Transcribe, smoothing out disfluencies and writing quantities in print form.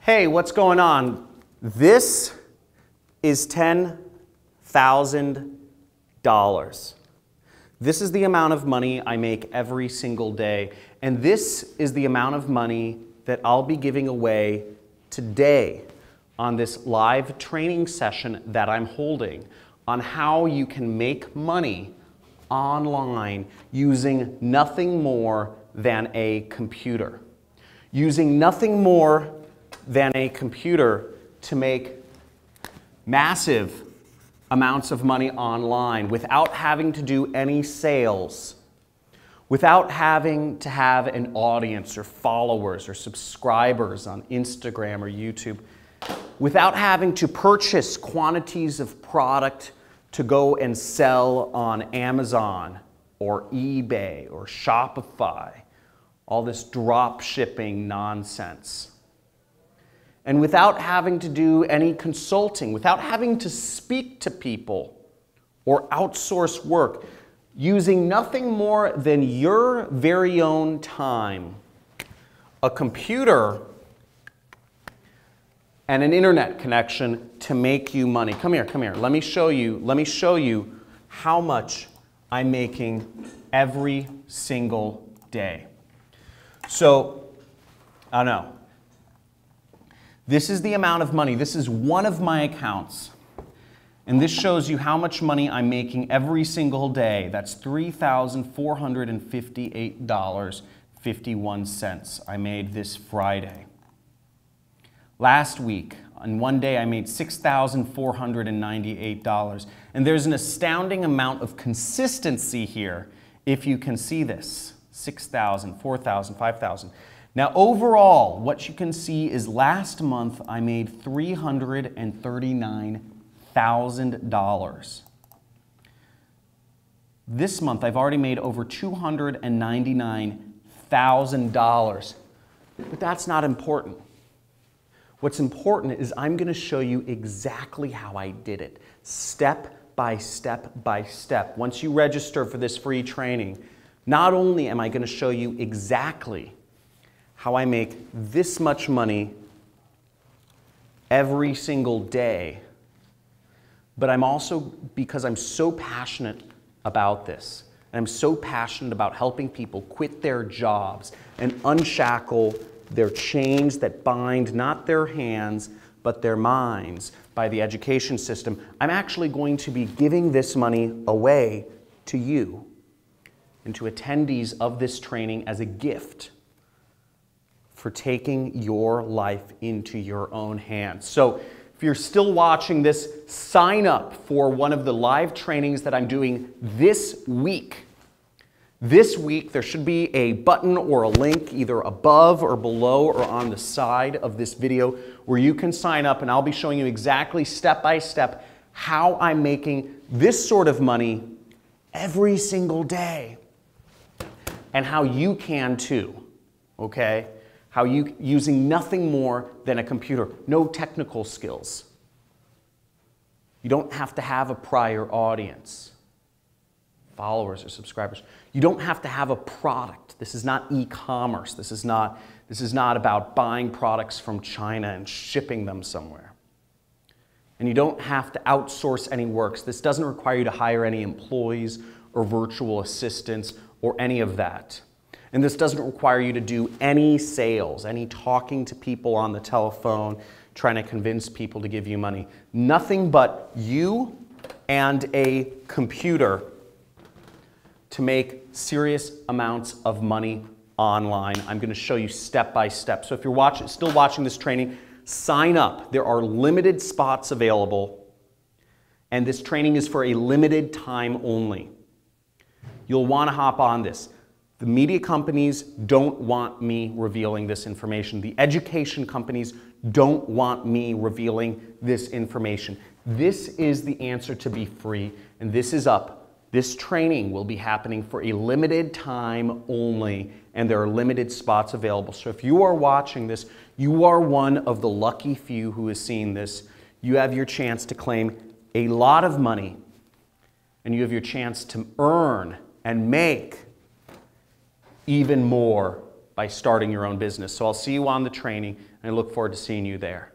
Hey, what's going on? This is $10,000. This is the amount of money I make every single day, and this is the amount of money that I'll be giving away today on this live training session that I'm holding on how you can make money online using nothing more than a computer. Using nothing more than a computer to make massive amounts of money online without having to do any sales, without having to have an audience or followers or subscribers on Instagram or YouTube, without having to purchase quantities of product to go and sell on Amazon or eBay or Shopify, all this drop shipping nonsense. And without having to do any consulting, without having to speak to people or outsource work, using nothing more than your very own time, a computer, and an internet connection to make you money. Come here, come here. Let me show you how much I'm making every single day. So, I don't know. This is the amount of money. This is one of my accounts. And this shows you how much money I'm making every single day. That's $3,458.51 I made this Friday. Last week, on one day, I made $6,498. And there's an astounding amount of consistency here, if you can see this. 6,000, 4,000, 5,000. Now overall, what you can see is last month I made $339,000. This month I've already made over $299,000. But that's not important. What's important is I'm going to show you exactly how I did it, step by step by step. Once you register for this free training, not only am I going to show you exactly how I make this much money every single day, but I'm also, because I'm so passionate about this, and I'm so passionate about helping people quit their jobs and unshackle their chains that bind not their hands, but their minds by the education system, I'm actually going to be giving this money away to you and to attendees of this training as a gift for taking your life into your own hands. So if you're still watching this, sign up for one of the live trainings that I'm doing this week. This week, there should be a button or a link either above or below or on the side of this video where you can sign up, and I'll be showing you exactly step by step how I'm making this sort of money every single day and how you can too, okay? How you, using nothing more than a computer, no technical skills. You don't have to have a prior audience, followers or subscribers. You don't have to have a product. This is not e-commerce. This is not about buying products from China and shipping them somewhere. And you don't have to outsource any works. This doesn't require you to hire any employees or virtual assistants or any of that. And this doesn't require you to do any sales, any talking to people on the telephone, trying to convince people to give you money. Nothing but you and a computer to make serious amounts of money online. I'm going to show you step by step. So if you're still watching this training, sign up. There are limited spots available, and this training is for a limited time only. You'll want to hop on this. The media companies don't want me revealing this information. The education companies don't want me revealing this information. This is the answer to be free, and this is up. This training will be happening for a limited time only, and there are limited spots available. So if you are watching this, you are one of the lucky few who has seen this. You have your chance to claim a lot of money, and you have your chance to earn and make even more by starting your own business. So I'll see you on the training, and I look forward to seeing you there.